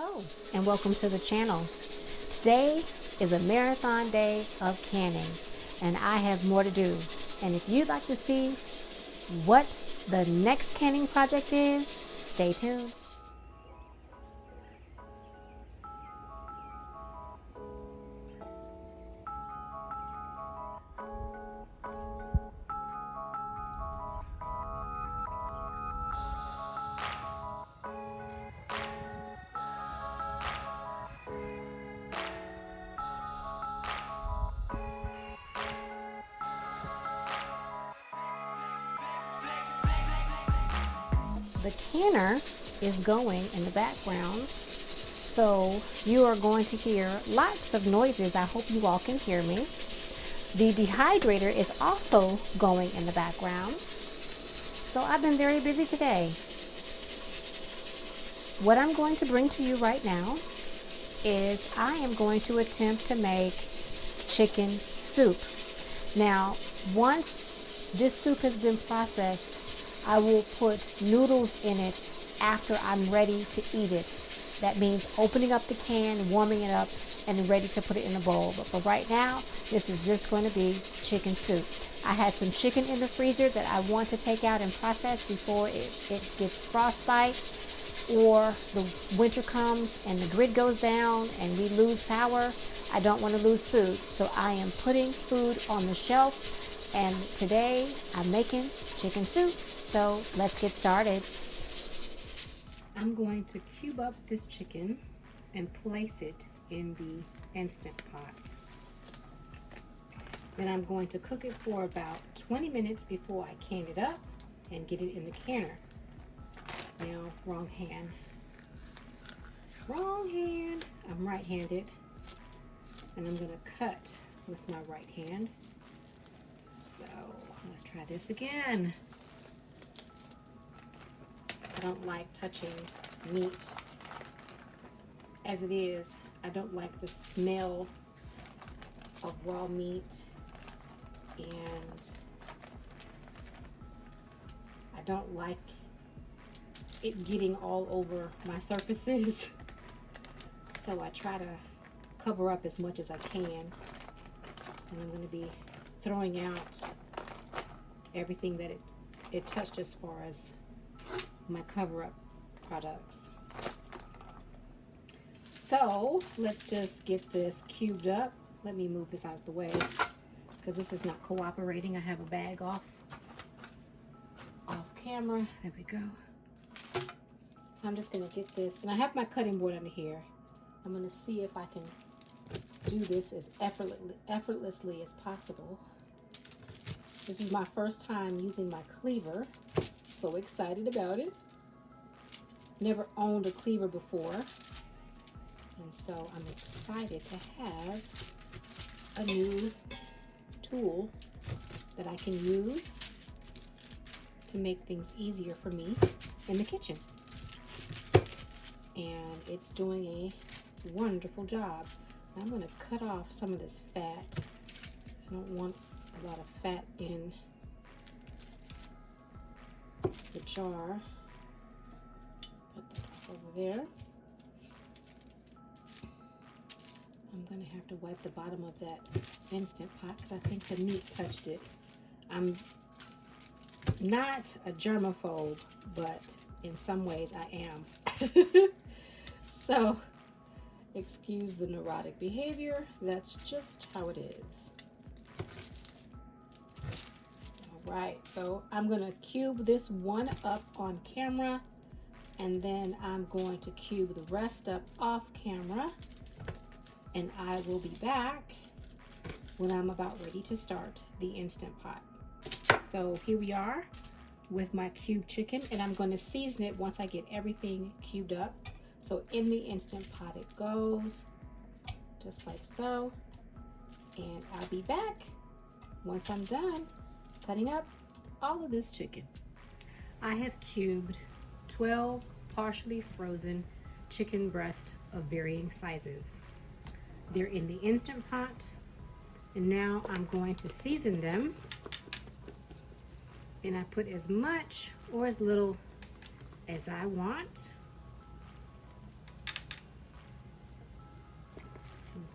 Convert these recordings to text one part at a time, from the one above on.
Hello and welcome to the channel. Today is a marathon day of canning and I have more to do. And if you'd like to see what the next canning project is, stay tuned. The canner is going in the background, so you are going to hear lots of noises. I hope you all can hear me. The dehydrator is also going in the background, so I've been very busy today. What I'm going to bring to you right now is I am going to attempt to make chicken soup. Now, once this soup has been processed, I will put noodles in it after I'm ready to eat it. That means opening up the can, warming it up, and ready to put it in a bowl. But for right now, this is just going to be chicken soup. I had some chicken in the freezer that I want to take out and process before it gets frostbite, or the winter comes and the grid goes down and we lose power. I don't want to lose food, so I am putting food on the shelf, and today I'm making chicken soup. So let's get started. I'm going to cube up this chicken and place it in the Instant Pot. Then I'm going to cook it for about 20 minutes before I can it up and get it in the canner. Now, wrong hand. Wrong hand. I'm right-handed, and I'm going to cut with my right hand. So let's try this again. I don't like touching meat as it is. I don't like the smell of raw meat, and I don't like it getting all over my surfaces. So I try to cover up as much as I can, and I'm going to be throwing out everything that it touched as far as my cover-up products. So let's just get this cubed up. Let me move this out of the way because this is not cooperating. I have a bag off camera. There we go. So I'm just going to get this, and I have my cutting board under here. I'm going to see if I can do this as effortlessly as possible. This is my first time using my cleaver. So excited about it. Never owned a cleaver before, and so I'm excited to have a new tool that I can use to make things easier for me in the kitchen. And it's doing a wonderful job. I'm going to cut off some of this fat. I don't want a lot of fat in the jar. Cut that off over there. I'm going to have to wipe the bottom of that Instant Pot because I think the meat touched it. I'm not a germaphobe, but in some ways I am. So, excuse the neurotic behavior. That's just how it is. Right, so I'm going to cube this one up on camera, and then I'm going to cube the rest up off camera, and I will be back when I'm about ready to start the Instant Pot. So here we are with my cubed chicken, and I'm going to season it once I get everything cubed up. So in the Instant Pot it goes, just like so, and I'll be back once I'm done cutting up all of this chicken. I have cubed 12 partially frozen chicken breasts of varying sizes. They're in the Instant Pot, and now I'm going to season them, and I put as much or as little as I want.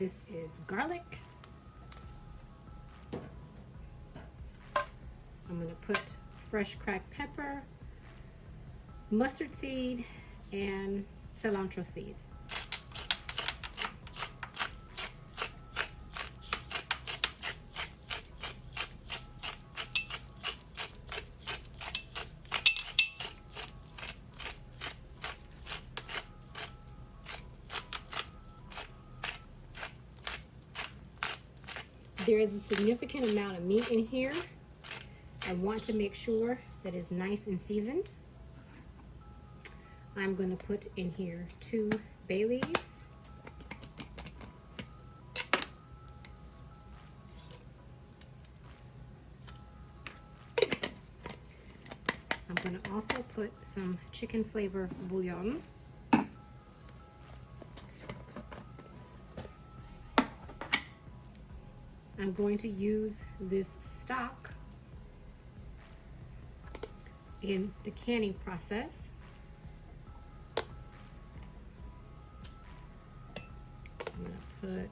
This is garlic. I'm going to put fresh cracked pepper, mustard seed, and cilantro seed. There is a significant amount of meat in here. I want to make sure that it's nice and seasoned. I'm going to put in here 2 bay leaves. I'm going to also put some chicken flavor bouillon. I'm going to use this stock in the canning process. I'm going to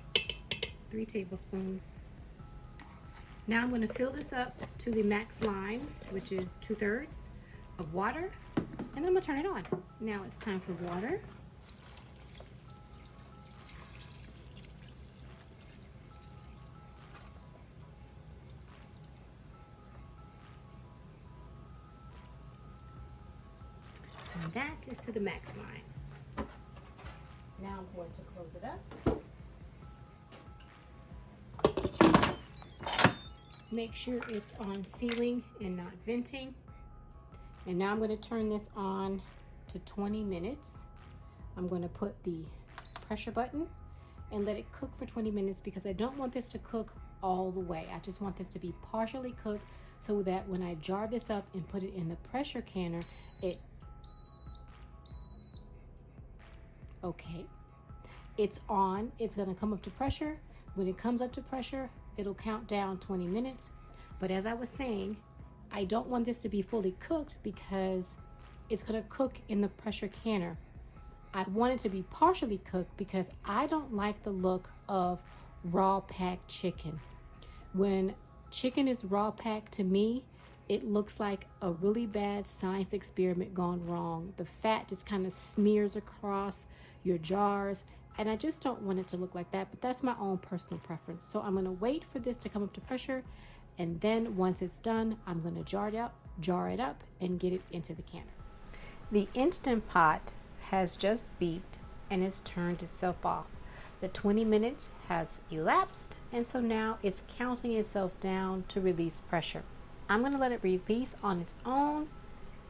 put 3 tablespoons. Now I'm going to fill this up to the max line, which is 2/3 of water, and then I'm going to turn it on. Now it's time for water. And that is to the max line. Now I'm going to close it up. Make sure it's on sealing and not venting. And now I'm going to turn this on to 20 minutes. I'm going to put the pressure button and let it cook for 20 minutes because I don't want this to cook all the way. I just want this to be partially cooked so that when I jar this up and put it in the pressure canner, it's on. It's going to come up to pressure. When it comes up to pressure, it'll count down 20 minutes. But as I was saying, I don't want this to be fully cooked because it's going to cook in the pressure canner. I want it to be partially cooked because I don't like the look of raw packed chicken. When chicken is raw packed, to me, it looks like a really bad science experiment gone wrong. The fat just kind of smears across your jars, and I just don't want it to look like that, but that's my own personal preference. So I'm going to wait for this to come up to pressure, and then once it's done, I'm going to jar it up and get it into the canner. The Instant Pot has just beeped and it's turned itself off. The 20 minutes has elapsed, and so now it's counting itself down to release pressure. I'm going to let it release on its own,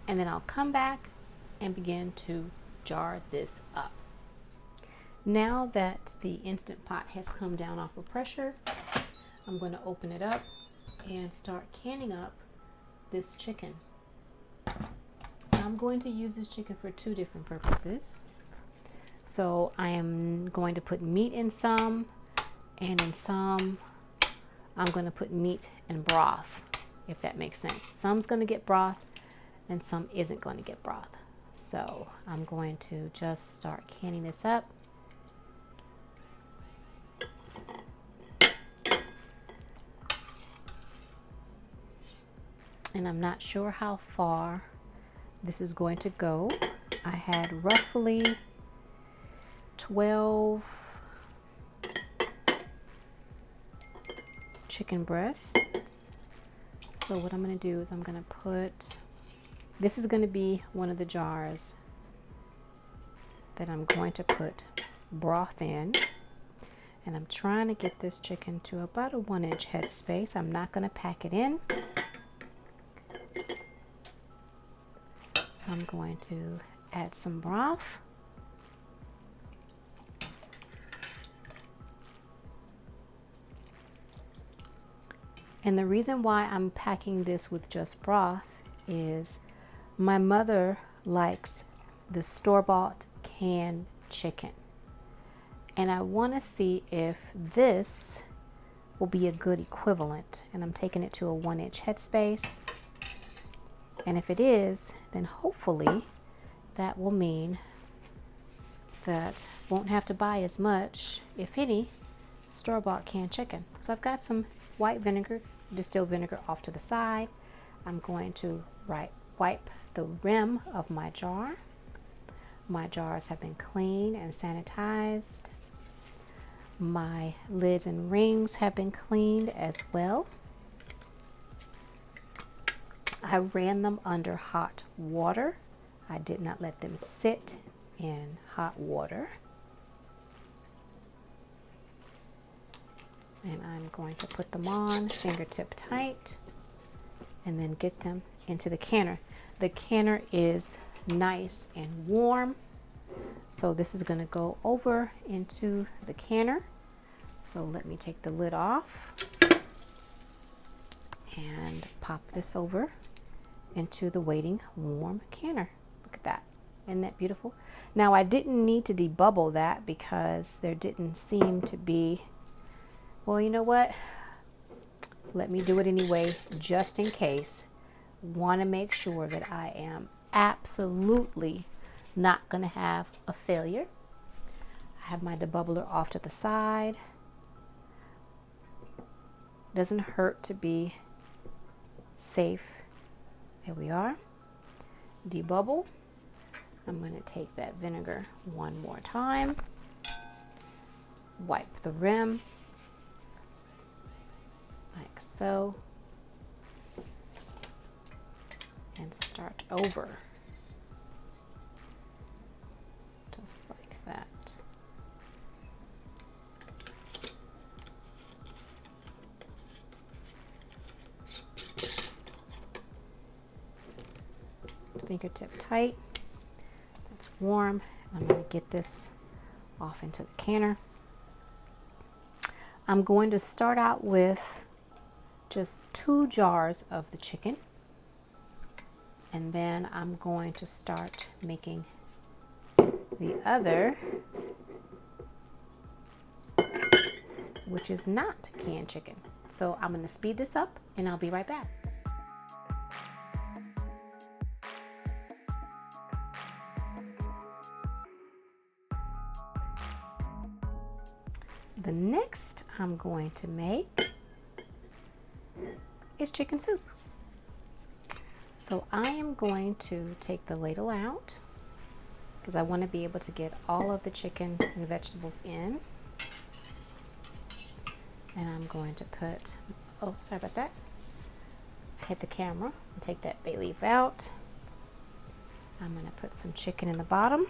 and then I'll come back and begin to jar this up. Now that the Instant Pot has come down off of pressure, I'm going to open it up and start canning up this chicken. I'm going to use this chicken for 2 different purposes. So I am going to put meat in some, and in some I'm going to put meat and broth, if that makes sense. Some's going to get broth and some isn't going to get broth. So I'm going to just start canning this up. And I'm not sure how far this is going to go. I had roughly 12 chicken breasts. So what I'm going to do is I'm going to put, this is going to be one of the jars that I'm going to put broth in. And I'm trying to get this chicken to about a 1-inch head space. I'm not going to pack it in. So I'm going to add some broth. And the reason why I'm packing this with just broth is my mother likes the store-bought canned chicken. And I want to see if this will be a good equivalent. And I'm taking it to a 1-inch headspace. And if it is, then hopefully that will mean that won't have to buy as much, if any, store-bought canned chicken. So I've got some white vinegar, distilled vinegar off to the side. I'm going to wipe the rim of my jar. My jars have been cleaned and sanitized. My lids and rings have been cleaned as well. I ran them under hot water. I did not let them sit in hot water. And I'm going to put them on fingertip tight and then get them into the canner. The canner is nice and warm, so this is going to go over into the canner. So let me take the lid off and pop this over into the waiting warm canner. Look at that. Isn't that beautiful? Now I didn't need to debubble that because there didn't seem to be, well, you know what? Let me do it anyway, just in case. Want to make sure that I am absolutely not going to have a failure. I have my debubbler off to the side. Doesn't hurt to be safe. There we are. Debubble. I'm going to take that vinegar one more time. Wipe the rim like so. And start over. Just like that. Fingertip tight. It's warm. I'm going to get this off into the canner. I'm going to start out with just 2 jars of the chicken, and then I'm going to start making the other, which is not canned chicken. So I'm going to speed this up and I'll be right back. The next I'm going to make is chicken soup. So I am going to take the ladle out because I want to be able to get all of the chicken and vegetables in. And I'm going to put, oh, sorry about that. I hit the camera and take that bay leaf out. I'm going to put some chicken in the bottom.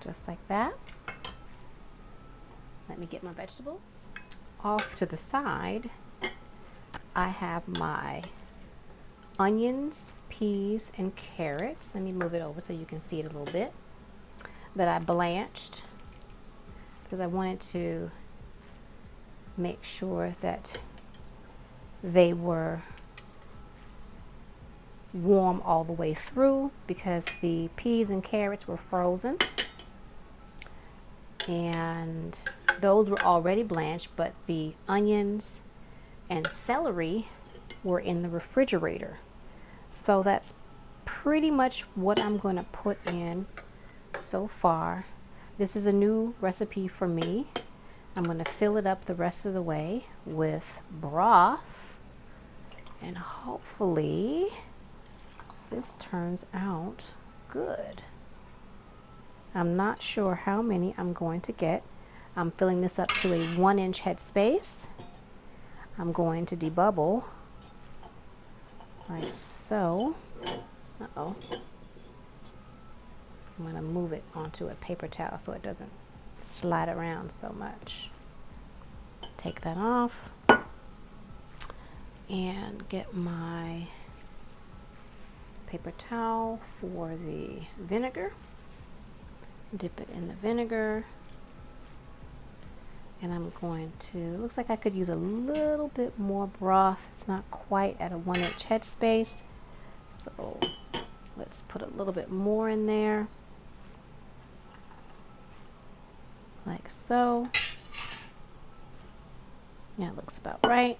Just like that. Let me get my vegetables. Off to the side, I have my onions, peas, and carrots. Let me move it over so you can see it a little bit. That I blanched because I wanted to make sure that they were warm all the way through because the peas and carrots were frozen. And those were already blanched, but the onions and celery were in the refrigerator. So that's pretty much what I'm going to put in so far. This is a new recipe for me. I'm going to fill it up the rest of the way with broth, and hopefully this turns out good. I'm not sure how many I'm going to get. I'm filling this up to a 1-inch headspace. I'm going to debubble like so. Uh-oh. I'm going to move it onto a paper towel so it doesn't slide around so much. Take that off and get my paper towel for the vinegar. Dip it in the vinegar, and I'm going to, looks like I could use a little bit more broth. It's not quite at a 1-inch headspace, so let's put a little bit more in there, like so. Yeah, it looks about right.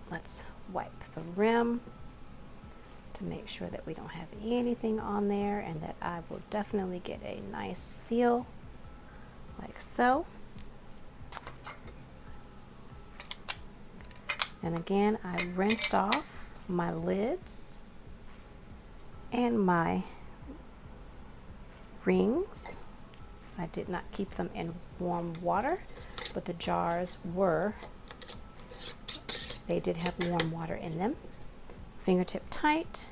Let's wipe the rim to make sure that we don't have anything on there and that I will definitely get a nice seal like so. And again, I rinsed off my lids and my rings. I did not keep them in warm water, but the jars were, they did have warm water in them. Fingertip tight,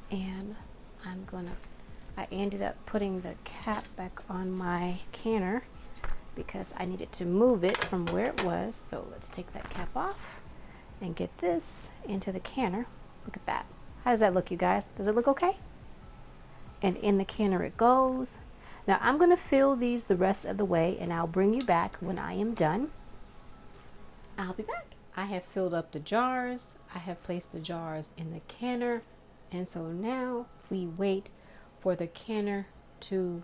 and I ended up putting the cap back on my canner because I needed to move it from where it was. So let's take that cap off and get this into the canner. Look at that. How does that look, you guys? Does it look okay? And in the canner it goes. Now I'm going to fill these the rest of the way, and I'll bring you back when I am done. I'll be back. I have filled up the jars. I have placed the jars in the canner. And so now we wait for the canner to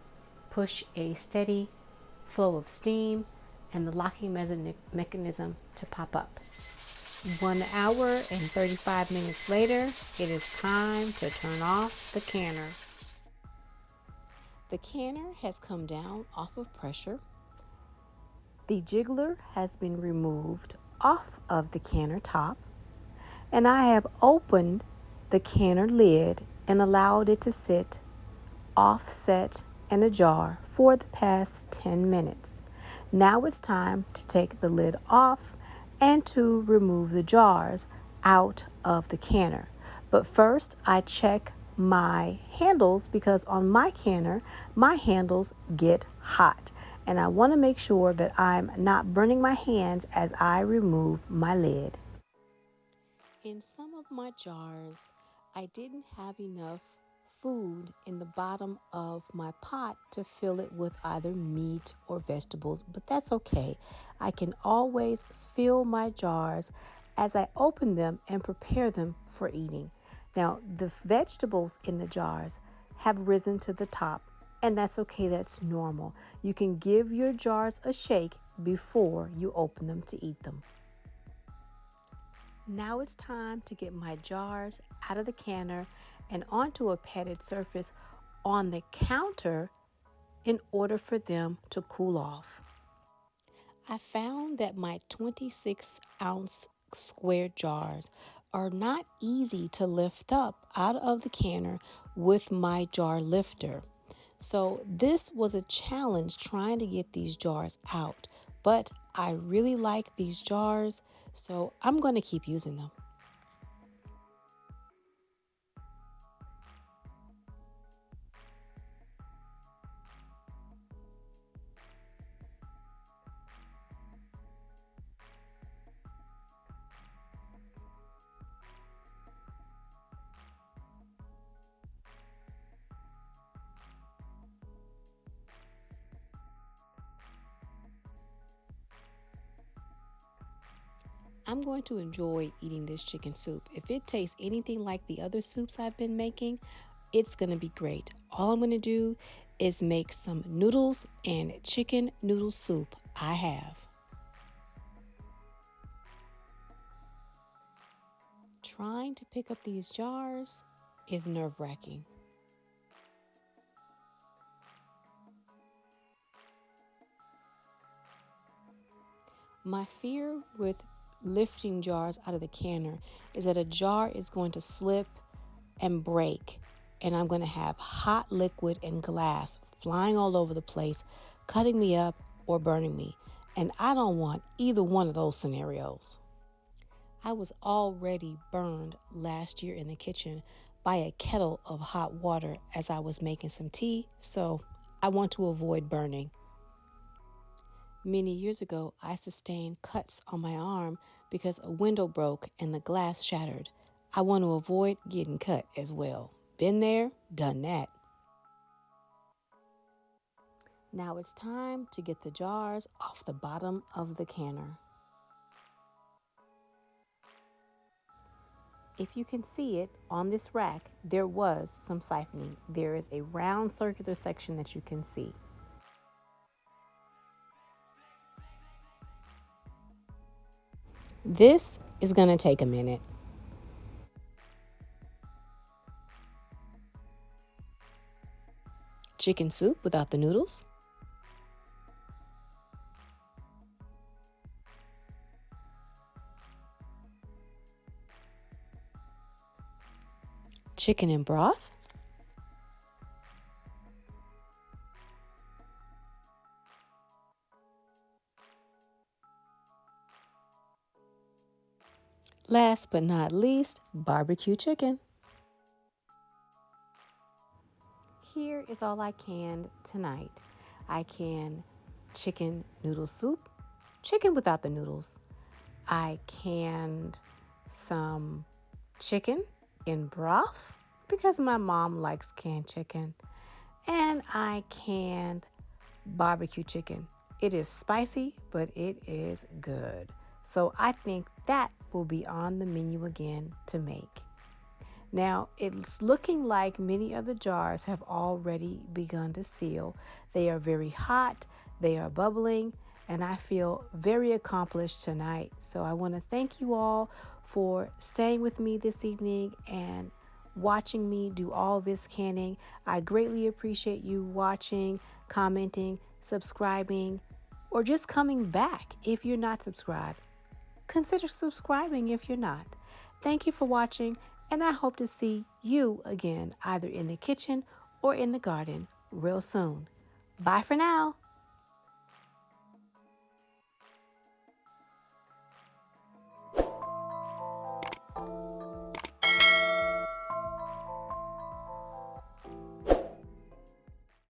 push a steady flow of steam and the locking mechanism to pop up. 1 hour and 35 minutes later, it is time to turn off the canner. The canner has come down off of pressure. The jiggler has been removed off of the canner top, and I have opened the canner lid and allowed it to sit offset in a jar for the past 10 minutes. Now it's time to take the lid off and to remove the jars out of the canner. But first I check my handles because on my canner, my handles get hot. And I want to make sure that I'm not burning my hands as I remove my lid. In some of my jars, I didn't have enough food in the bottom of my pot to fill it with either meat or vegetables, but that's okay. I can always fill my jars as I open them and prepare them for eating. Now, the vegetables in the jars have risen to the top, and that's okay. That's normal. You can give your jars a shake before you open them to eat them. Now it's time to get my jars out of the canner and onto a padded surface on the counter in order for them to cool off. I found that my 26-ounce square jars are not easy to lift up out of the canner with my jar lifter. So this was a challenge trying to get these jars out, but I really like these jars, so I'm going to keep using them. I'm going to enjoy eating this chicken soup. If it tastes anything like the other soups I've been making, it's going to be great. All I'm going to do is make some noodles and chicken noodle soup. I have. Trying to pick up these jars is nerve-wracking. My fear with lifting jars out of the canner is that a jar is going to slip and break, and I'm going to have hot liquid and glass flying all over the place, cutting me up or burning me, and I don't want either one of those scenarios. I was already burned last year in the kitchen by a kettle of hot water as I was making some tea, so I want to avoid burning. Many years ago, I sustained cuts on my arm because a window broke and the glass shattered. I want to avoid getting cut as well. Been there, done that. Now it's time to get the jars off the bottom of the canner. If you can see it on this rack, there was some siphoning. There is a round circular section that you can see. This is going to take a minute. Chicken soup without the noodles. Chicken and broth. Last but not least, barbecue chicken. Here is all I canned tonight. I canned chicken noodle soup, chicken without the noodles. I canned some chicken in broth because my mom likes canned chicken. And I canned barbecue chicken. It is spicy, but it is good. So I think that will be on the menu again to make. Now, it's looking like many of the jars have already begun to seal. They are very hot, they are bubbling, and I feel very accomplished tonight. So I want to thank you all for staying with me this evening and watching me do all this canning. I greatly appreciate you watching, commenting, subscribing, or just coming back if you're not subscribed. Consider subscribing if you're not. Thank you for watching, and I hope to see you again either in the kitchen or in the garden real soon. Bye for now.